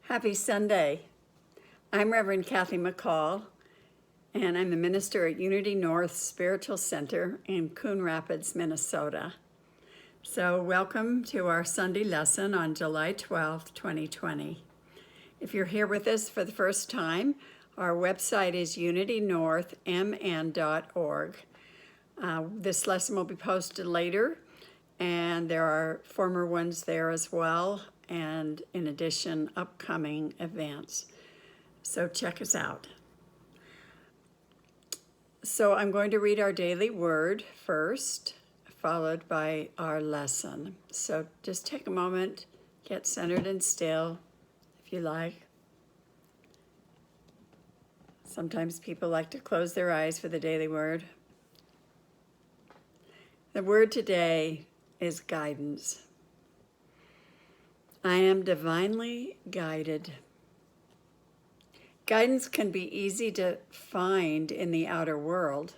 Happy Sunday. I'm Reverend Kathy McCall, and I'm the minister at Unity North Spiritual Center in Coon Rapids, Minnesota. So welcome to our Sunday lesson on July 12th, 2020. If you're here with us for the first time, our website is unitynorthmn.org. This lesson will be posted later, and there are former ones there as well, and in addition, upcoming events. So check us out. So I'm going to read our daily word first, followed by our lesson. So just take a moment, get centered and still, if you like. Sometimes people like to close their eyes for the daily word. The word today is guidance. I am divinely guided. Guidance can be easy to find in the outer world.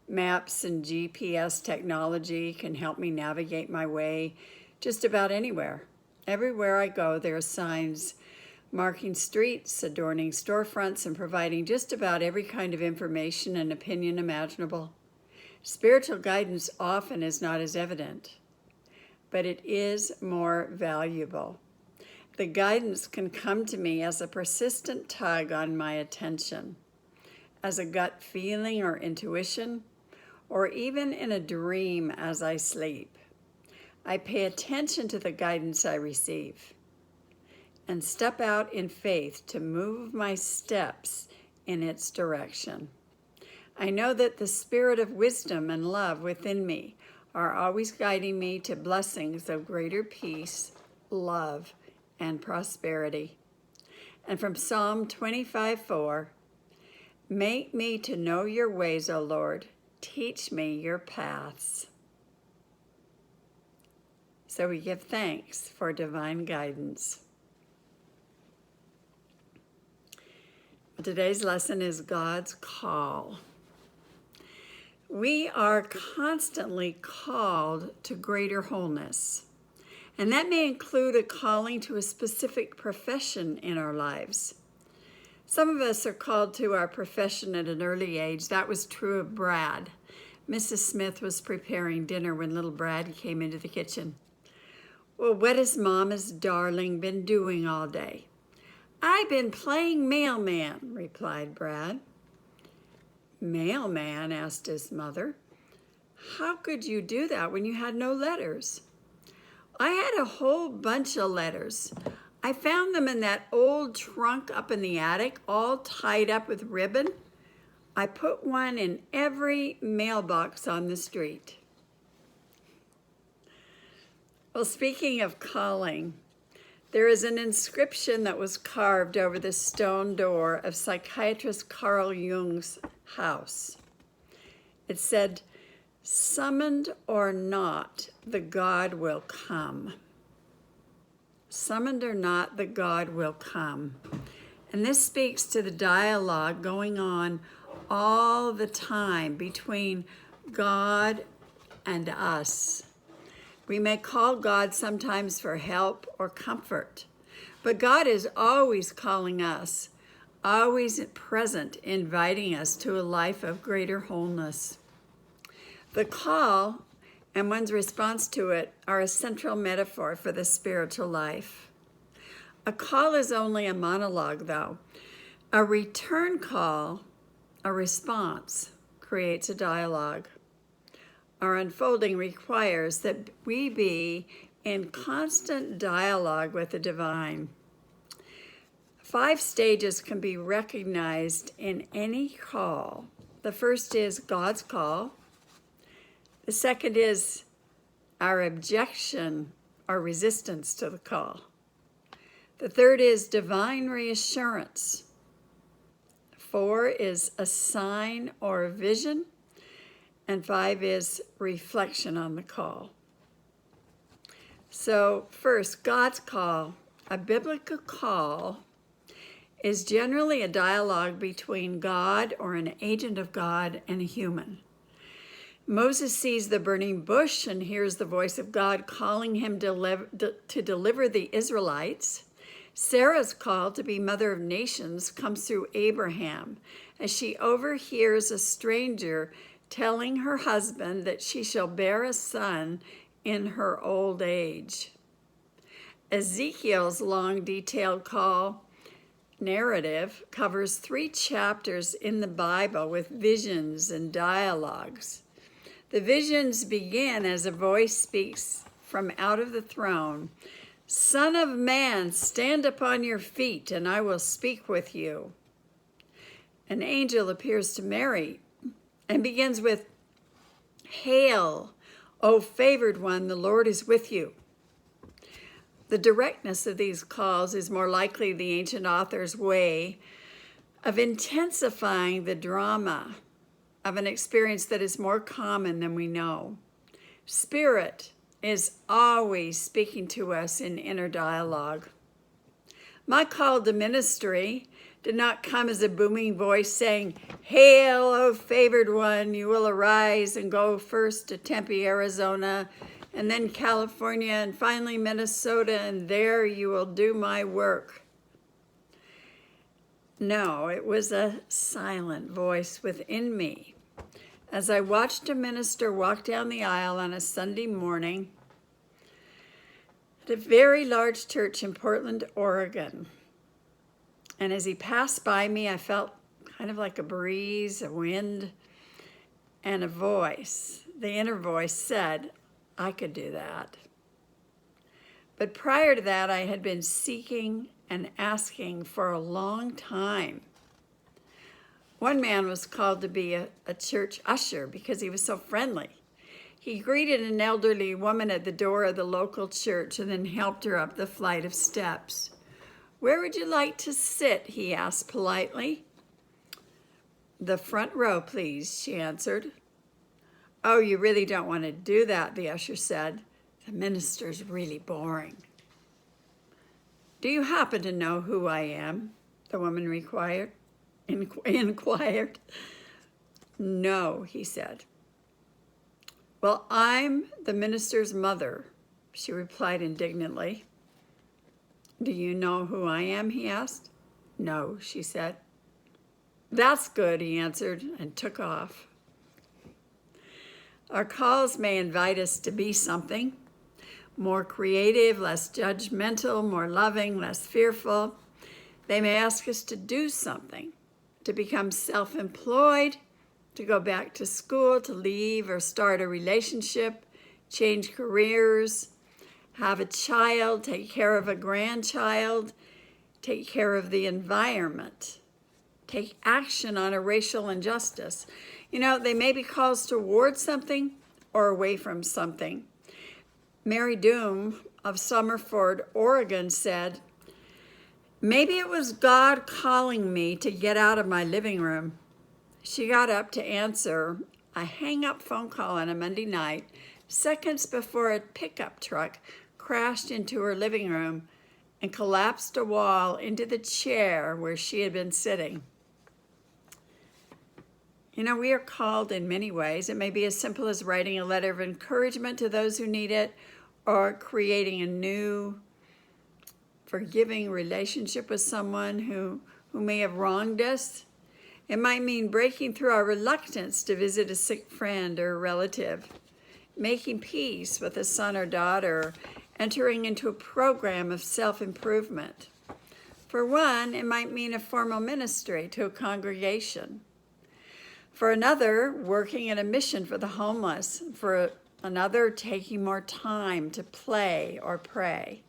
Maps and GPS technology can help me navigate my way just about anywhere. Everywhere I go, there are signs marking streets, adorning storefronts, and providing just about every kind of information and opinion imaginable. Spiritual guidance often is not as evident, but it is more valuable. The guidance can come to me as a persistent tug on my attention, as a gut feeling or intuition, or even in a dream as I sleep. I pay attention to the guidance I receive and step out in faith to move my steps in its direction. I know that the spirit of wisdom and love within me are always guiding me to blessings of greater peace, love, and prosperity. And from Psalm 25:4, make me to know your ways, O Lord. Teach me your paths. So we give thanks for divine guidance. Today's lesson is God's call. We are constantly called to greater wholeness, and that may include a calling to a specific profession in our lives. Some of us are called to our profession at an early age. That was true of Brad. Mrs. Smith was preparing dinner when little Brad came into the kitchen. Well, what has Mama's darling been doing all day? I've been playing mailman, replied Brad. Mailman? Asked his mother. How could you do that when you had no letters? I had a whole bunch of letters. I found them in that old trunk up in the attic, all tied up with ribbon. I put one in every mailbox on the street. Well, speaking of calling, there is an inscription that was carved over the stone door of psychiatrist Carl Jung's house. It said, "Summoned or not, the God will come." Summoned or not, the God will come. And this speaks to the dialogue going on all the time between God and us. We may call God sometimes for help or comfort, but God is always calling us, always present, inviting us to a life of greater wholeness. The call and one's response to it are a central metaphor for the spiritual life. A call is only a monologue, though. A return call, a response, creates a dialogue. Our unfolding requires that we be in constant dialogue with the divine. 5 stages can be recognized in any call. The first is God's call. The second is our objection or resistance to the call. The third is divine reassurance. 4 is a sign or a vision. And 5 is reflection on the call. So first, God's call. A biblical call is generally a dialogue between God or an agent of God and a human. Moses sees the burning bush and hears the voice of God calling him to deliver the Israelites Sarah's call to be mother of nations comes through Abraham, as she overhears a stranger telling her husband that she shall bear a son in her old age. Ezekiel's long, detailed call narrative covers 3 chapters in the Bible with visions and dialogues. The visions begin as a voice speaks from out of the throne. Son of man, stand upon your feet, and I will speak with you. An angel appears to Mary and begins with, Hail, O favored one, the Lord is with you. The directness of these calls is more likely the ancient author's way of intensifying the drama of an experience that is more common than we know. Spirit is always speaking to us in inner dialogue. My call to ministry did not come as a booming voice saying, Hail, O favored one, you will arise and go first to Tempe, Arizona, and then California, and finally Minnesota, and there you will do my work. No, it was a silent voice within me as I watched a minister walk down the aisle on a Sunday morning at a very large church in Portland, Oregon. And as he passed by me, I felt kind of like a breeze, a wind, and a voice. The inner voice said, I could do that. But prior to that, I had been seeking and asking for a long time. One man was called to be a church usher because he was so friendly. He greeted an elderly woman at the door of the local church and then helped her up the flight of steps. Where would you like to sit? He asked politely. The front row, please, she answered. Oh, you really don't want to do that, the usher said. The minister's really boring. Do you happen to know who I am? The woman inquired. No, he said. Well, I'm the minister's mother, she replied indignantly. Do you know who I am? He asked. No, she said. That's good, he answered and took off. Our calls may invite us to be something more creative, less judgmental, more loving, less fearful. They may ask us to do something, to become self-employed, to go back to school, to leave or start a relationship, change careers, have a child, take care of a grandchild, take care of the environment, take action on a racial injustice. You know, they may be calls towards something or away from something. Mary Doom of Summerford, Oregon said, maybe it was God calling me to get out of my living room. She got up to answer a hang-up phone call on a Monday night, seconds before a pickup truck crashed into her living room and collapsed a wall into the chair where she had been sitting. You know, we are called in many ways. It may be as simple as writing a letter of encouragement to those who need it, or creating a new, forgiving relationship with someone who may have wronged us. It might mean breaking through our reluctance to visit a sick friend or relative, making peace with a son or daughter, entering into a program of self-improvement. For one, it might mean a formal ministry to a congregation. For another, working in a mission for the homeless. For another, taking more time to play or pray.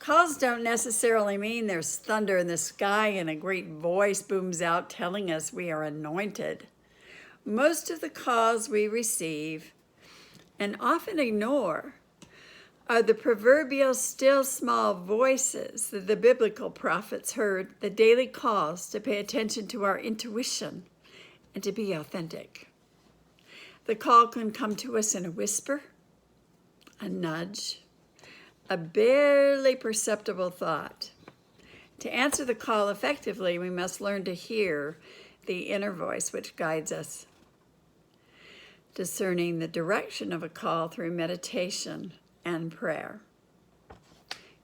Calls don't necessarily mean there's thunder in the sky and a great voice booms out telling us we are anointed. Most of the calls we receive and often ignore are the proverbial still small voices that the biblical prophets heard, the daily calls to pay attention to our intuition and to be authentic. The call can come to us in a whisper, a nudge, a barely perceptible thought. To answer the call effectively, we must learn to hear the inner voice which guides us. Discerning the direction of a call through meditation and prayer.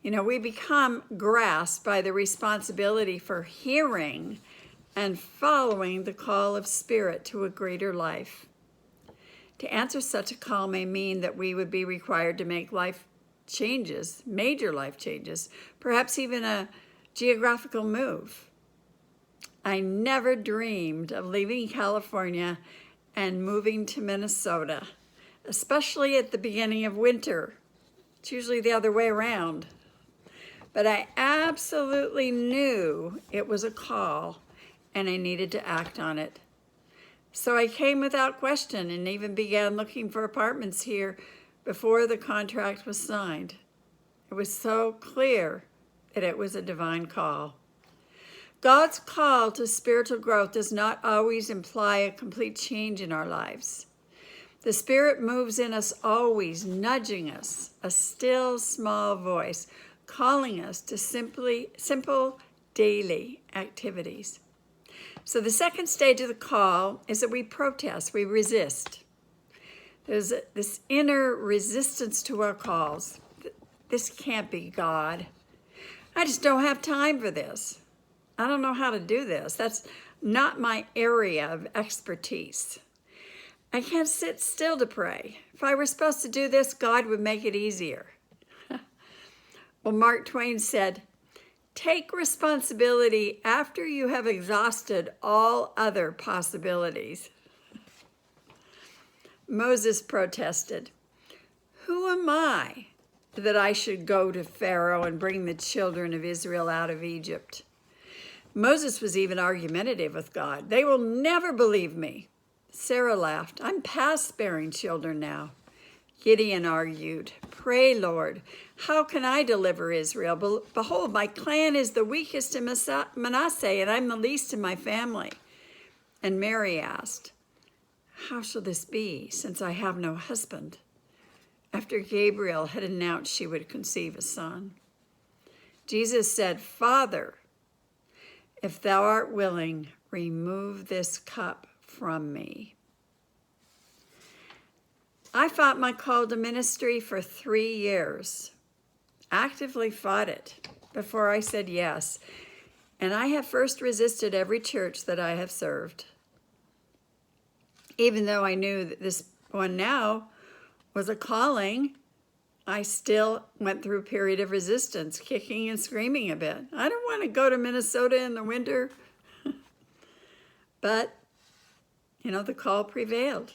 We become grasped by the responsibility for hearing and following the call of Spirit to a greater life. To answer such a call may mean that we would be required to make life changes, major life changes, perhaps even a geographical move. I never dreamed of leaving California and moving to Minnesota, especially at the beginning of winter. It's usually the other way around. But I absolutely knew it was a call and I needed to act on it. So I came without question and even began looking for apartments here before the contract was signed. It was so clear that it was a divine call. God's call to spiritual growth does not always imply a complete change in our lives. The Spirit moves in us always, nudging us, a still small voice, calling us to simple daily activities. So the second stage of the call is that we protest, we resist. There's this inner resistance to our calls. This can't be God. I just don't have time for this. I don't know how to do this. That's not my area of expertise. I can't sit still to pray. If I were supposed to do this, God would make it easier. Well, Mark Twain said, "Take responsibility after you have exhausted all other possibilities." Moses protested, "Who am I that I should go to Pharaoh and bring the children of Israel out of Egypt?" Moses was even argumentative with God. "They will never believe me." Sarah laughed. "I'm past bearing children now." Gideon argued, "Pray, Lord, how can I deliver Israel? Behold, my clan is the weakest in Manasseh, and I'm the least in my family." And Mary asked, "How shall this be, since I have no husband?" After Gabriel had announced she would conceive a son. Jesus said, "Father, if thou art willing, remove this cup from me." I fought my call to ministry for 3 years, actively fought it before I said yes. And I have first resisted every church that I have served. Even though I knew that this one now was a calling, I still went through a period of resistance, kicking and screaming a bit. I don't want to go to Minnesota in the winter. But, the call prevailed.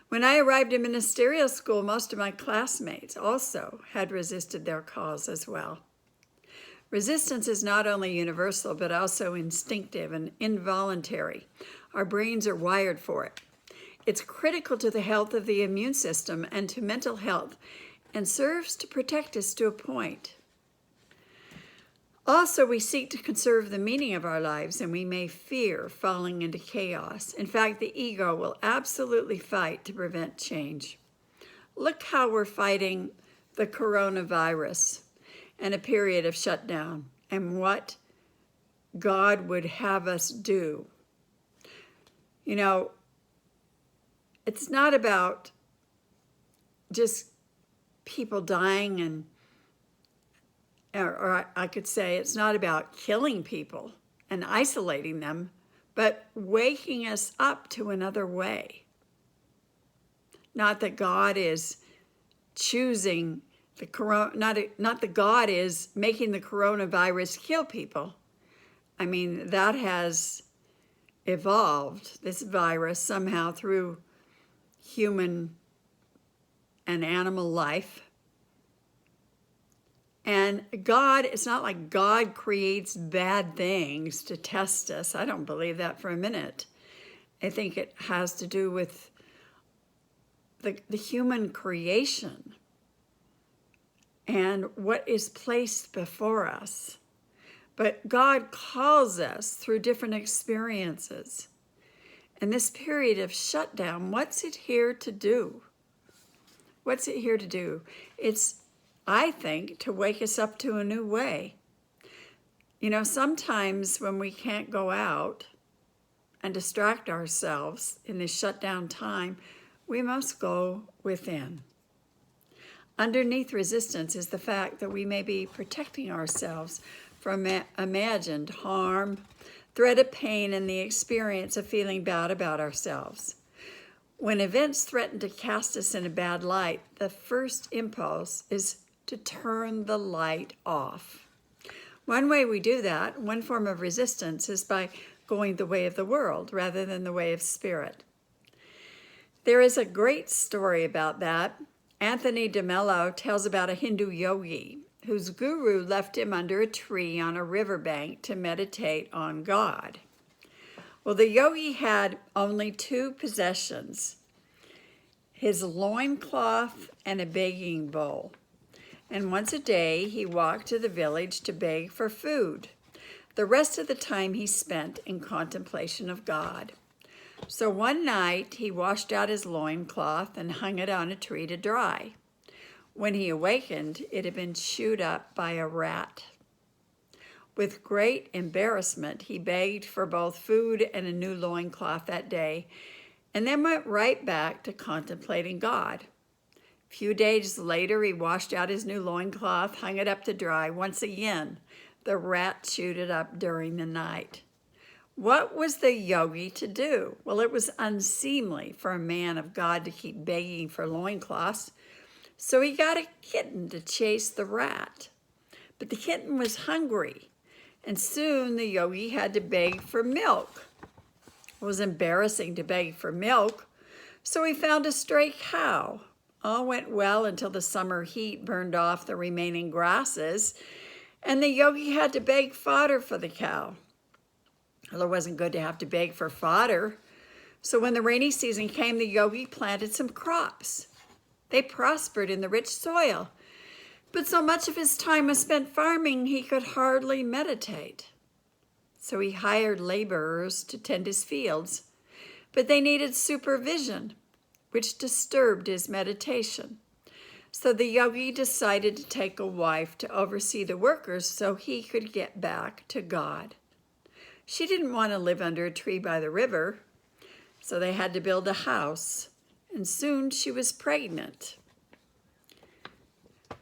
When I arrived in ministerial school, most of my classmates also had resisted their calls as well. Resistance is not only universal, but also instinctive and involuntary. Our brains are wired for it. It's critical to the health of the immune system and to mental health, and serves to protect us to a point. Also, we seek to conserve the meaning of our lives, and we may fear falling into chaos. In fact, the ego will absolutely fight to prevent change. Look how we're fighting the coronavirus and a period of shutdown, and what God would have us do. It's not about just people dying or I could say it's not about killing people and isolating them, but waking us up to another way. Not that God is choosing not that God is making the coronavirus kill people. I mean, that has evolved, this virus, somehow through human and animal life. And God, it's not like God creates bad things to test us. I don't believe that for a minute. I think it has to do with the human creation and what is placed before us. But God calls us through different experiences. And this period of shutdown, what's it here to do? What's it here to do? It's, I think, to wake us up to a new way. Sometimes when we can't go out and distract ourselves in this shutdown time, we must go within. Underneath resistance is the fact that we may be protecting ourselves from imagined harm, threat of pain, and the experience of feeling bad about ourselves. When events threaten to cast us in a bad light, the first impulse is to turn the light off. One way we do that, one form of resistance, is by going the way of the world rather than the way of spirit. There is a great story about that. Anthony DeMello tells about a Hindu yogi whose guru left him under a tree on a riverbank to meditate on God. Well, the yogi had only two possessions, his loincloth and a begging bowl. And once a day, he walked to the village to beg for food. The rest of the time he spent in contemplation of God. So one night, he washed out his loincloth and hung it on a tree to dry. When he awakened, it had been chewed up by a rat. With great embarrassment, he begged for both food and a new loincloth that day, and then went right back to contemplating God. A few days later, he washed out his new loincloth, hung it up to dry. Once again, the rat chewed it up during the night. What was the yogi to do? Well, it was unseemly for a man of God to keep begging for loincloths, so he got a kitten to chase the rat. But the kitten was hungry, and soon the yogi had to beg for milk. It was embarrassing to beg for milk, so he found a stray cow. All went well until the summer heat burned off the remaining grasses, and the yogi had to beg fodder for the cow. Well, it wasn't good to have to beg for fodder. So when the rainy season came, the yogi planted some crops. They prospered in the rich soil. But so much of his time was spent farming, he could hardly meditate. So he hired laborers to tend his fields. But they needed supervision, which disturbed his meditation. So the yogi decided to take a wife to oversee the workers so he could get back to God. She didn't want to live under a tree by the river, so they had to build a house, and soon she was pregnant.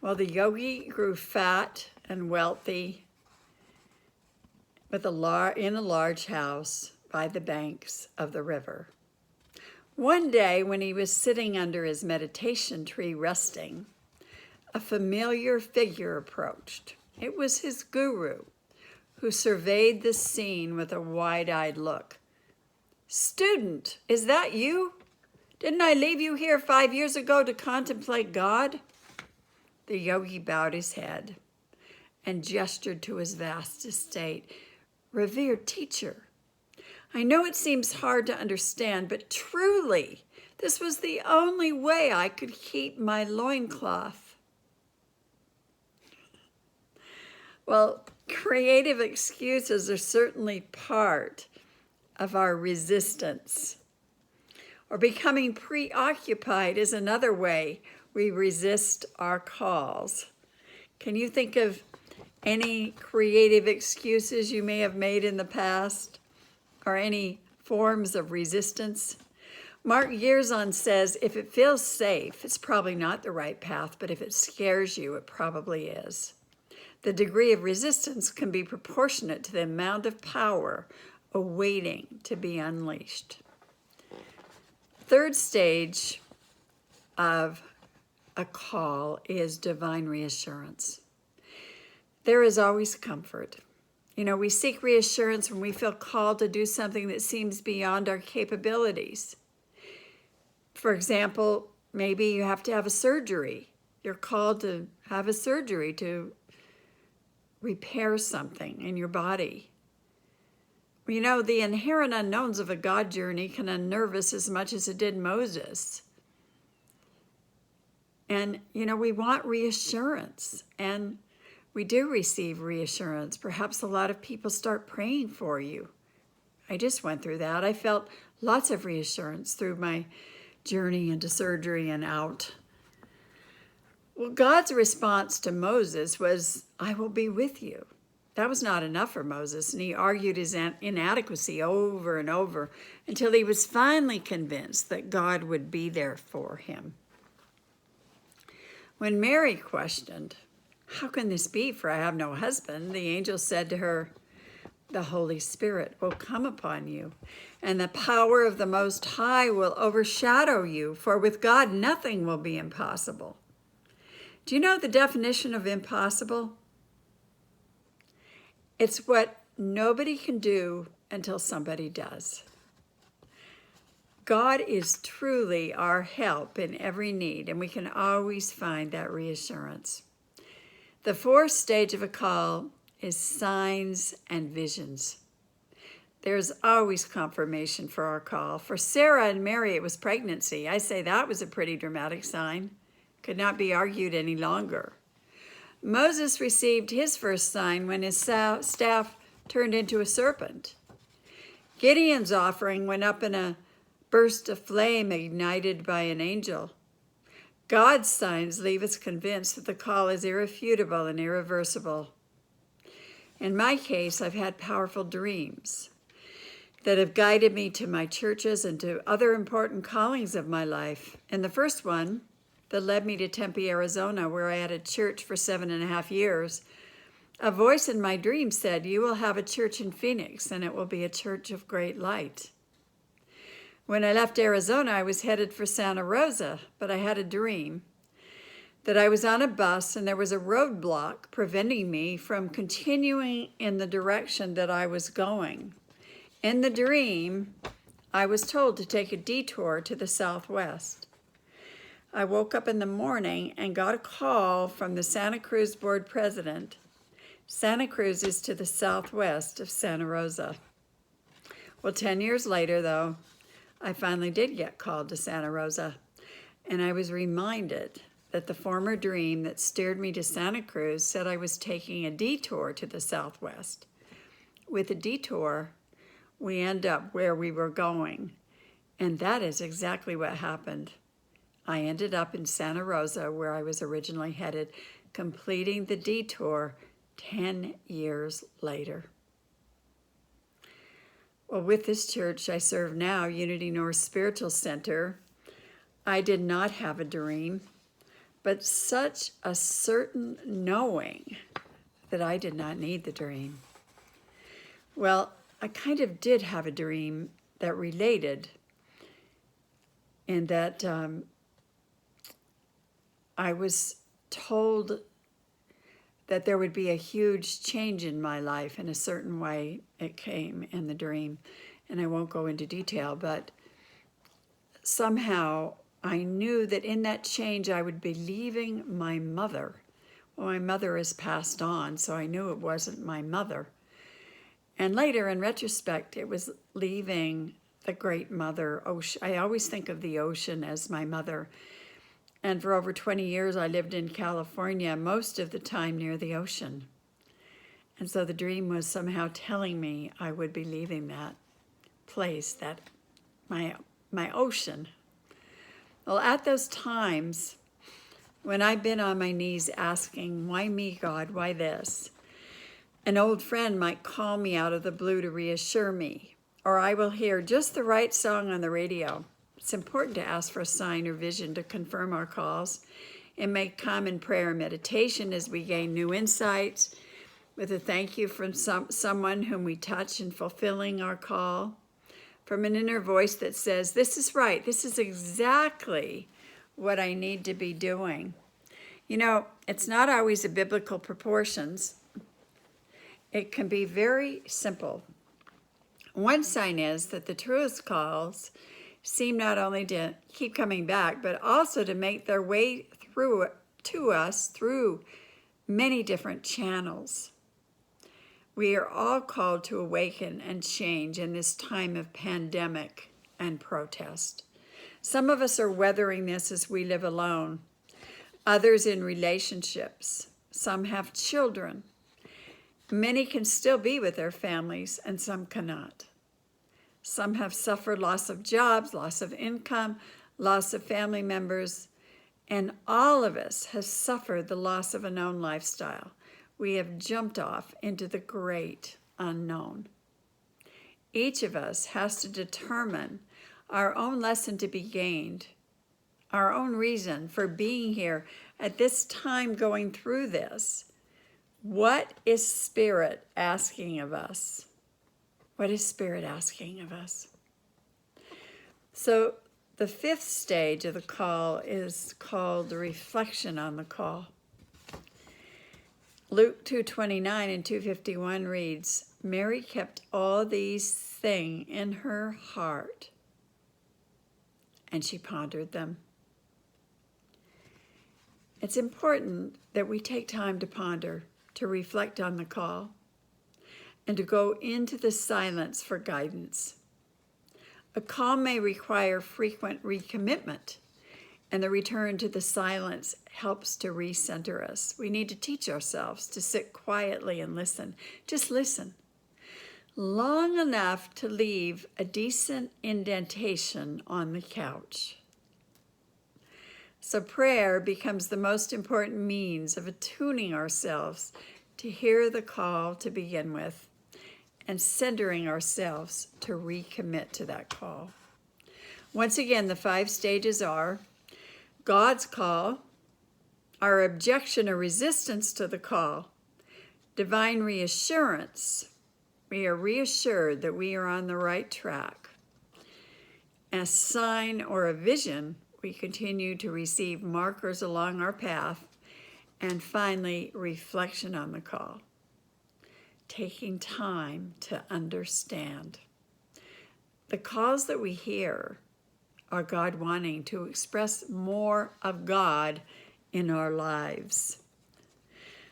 Well, the yogi grew fat and wealthy in a large house by the banks of the river. One day, when he was sitting under his meditation tree resting, a familiar figure approached. It was his guru, who surveyed the scene with a wide-eyed look. "Student, is that you? Didn't I leave you here 5 years ago to contemplate God?" The yogi bowed his head and gestured to his vast estate. "Revered teacher, I know it seems hard to understand, but truly, this was the only way I could keep my loincloth." Well, creative excuses are certainly part of our resistance. Or becoming preoccupied is another way we resist our calls. Can you think of any creative excuses you may have made in the past, or any forms of resistance? Mark Gerzon says, if it feels safe, it's probably not the right path, but if it scares you, it probably is. The degree of resistance can be proportionate to the amount of power awaiting to be unleashed. Third stage of a call is divine reassurance. There is always comfort. We seek reassurance when we feel called to do something that seems beyond our capabilities. For example, maybe you have to have a surgery. You're called to have a surgery to repair something in your body. The inherent unknowns of a God journey can unnerve us as much as it did Moses. And, we want reassurance, and we do receive reassurance. Perhaps a lot of people start praying for you. I just went through that. I felt lots of reassurance through my journey into surgery and out. Well, God's response to Moses was, "I will be with you." That was not enough for Moses, and he argued his inadequacy over and over until he was finally convinced that God would be there for him. When Mary questioned, "How can this be, for I have no husband?" the angel said to her, "The Holy Spirit will come upon you, and the power of the Most High will overshadow you, for with God nothing will be impossible." Do you know the definition of impossible? It's what nobody can do until somebody does. God is truly our help in every need, and we can always find that reassurance. The fourth stage of a call is signs and visions. There's always confirmation for our call. For Sarah and Mary, it was pregnancy. I say that was a pretty dramatic sign. Could not be argued any longer. Moses received his first sign when his staff turned into a serpent. Gideon's offering went up in a burst of flame ignited by an angel. God's signs leave us convinced that the call is irrefutable and irreversible. In my case, I've had powerful dreams that have guided me to my churches and to other important callings of my life. And the first one that led me to Tempe, Arizona, where I had a church for 7.5 years, a voice in my dream said, "You will have a church in Phoenix, and it will be a church of great light." When I left Arizona, I was headed for Santa Rosa, but I had a dream that I was on a bus and there was a roadblock preventing me from continuing in the direction that I was going. In the dream, I was told to take a detour to the southwest. I woke up in the morning and got a call from the Santa Cruz board president. Santa Cruz is to the southwest of Santa Rosa. Well, 10 years later, though, I finally did get called to Santa Rosa, and I was reminded that the former dream that steered me to Santa Cruz said I was taking a detour to the southwest. With a detour, we end up where we were going, and that is exactly what happened. I ended up in Santa Rosa, where I was originally headed, completing the detour 10 years later. Well, with this church I serve now, Unity North Spiritual Center, I did not have a dream, but such a certain knowing that I did not need the dream. Well, I kind of did have a dream that related in that I was told that there would be a huge change in my life in a certain way. It came in the dream, and I won't go into detail, but somehow I knew that in that change I would be leaving my mother. Well, my mother has passed on, so I knew it wasn't my mother. And later, in retrospect, it was leaving the great mother ocean. I always think of the ocean as my mother. And for over 20 years, I lived in California, most of the time near the ocean. And so the dream was somehow telling me I would be leaving that place, that my ocean. Well, at those times, when I've been on my knees asking, "Why me, God? Why this?" an old friend might call me out of the blue to reassure me, or I will hear just the right song on the radio. It's important to ask for a sign or vision to confirm our calls. It may come in prayer and meditation as we gain new insights, with a thank you from someone whom we touch in fulfilling our call, from an inner voice that says, "This is right, this is exactly what I need to be doing." You know, it's not always in biblical proportions. It can be very simple. One sign is that the truest calls seem not only to keep coming back, but also to make their way through to us through many different channels. We are all called to awaken and change in this time of pandemic and protest. Some of us are weathering this as we live alone, others in relationships. Some have children. Many can still be with their families, and some cannot. Some have suffered loss of jobs, loss of income, loss of family members, and all of us have suffered the loss of a known lifestyle. We have jumped off into the great unknown. Each of us has to determine our own lesson to be gained, our own reason for being here at this time going through this, what is Spirit asking of us? What is Spirit asking of us? So the fifth stage of the call is called the reflection on the call. Luke 2:29 and 2:51 reads, Mary kept all these things in her heart, and she pondered them. It's important that we take time to ponder, to reflect on the call, and to go into the silence for guidance. A call may require frequent recommitment, and the return to the silence helps to recenter us. We need to teach ourselves to sit quietly and listen. Just listen. Long enough to leave a decent indentation on the couch. So prayer becomes the most important means of attuning ourselves to hear the call to begin with, and centering ourselves to recommit to that call. Once again, the 5 stages are God's call, our objection or resistance to the call, divine reassurance. We are reassured that we are on the right track. A sign or a vision, we continue to receive markers along our path. And finally, reflection on the call. Taking time to understand. The calls that we hear are God wanting to express more of God in our lives.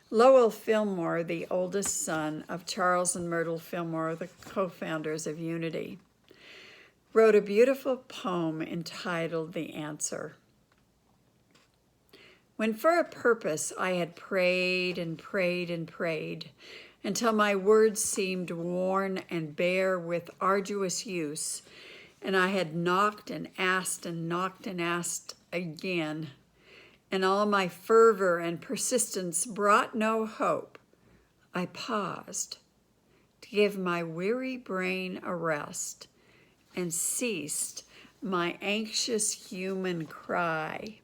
Lowell Fillmore, the oldest son of Charles and Myrtle Fillmore, the co-founders of Unity, wrote a beautiful poem entitled The Answer. When for a purpose I had prayed and prayed and prayed, until my words seemed worn and bare with arduous use, and I had knocked and asked and knocked and asked again, and all my fervor and persistence brought no hope, I paused to give my weary brain a rest, and ceased my anxious human cry.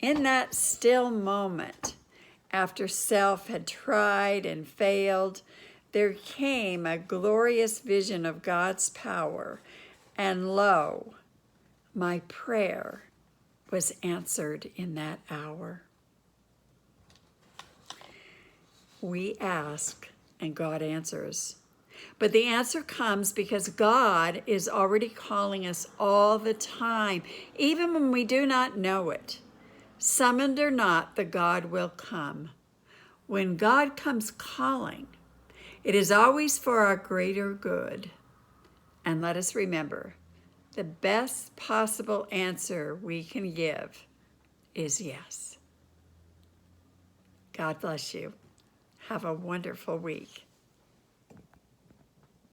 In that still moment, after self had tried and failed, there came a glorious vision of God's power, and lo, my prayer was answered in that hour. We ask, and God answers. But the answer comes because God is already calling us all the time, even when we do not know it. Summoned or not, the God will come. When God comes calling, it is always for our greater good. And let us remember, the best possible answer we can give is yes. God bless you. Have a wonderful week.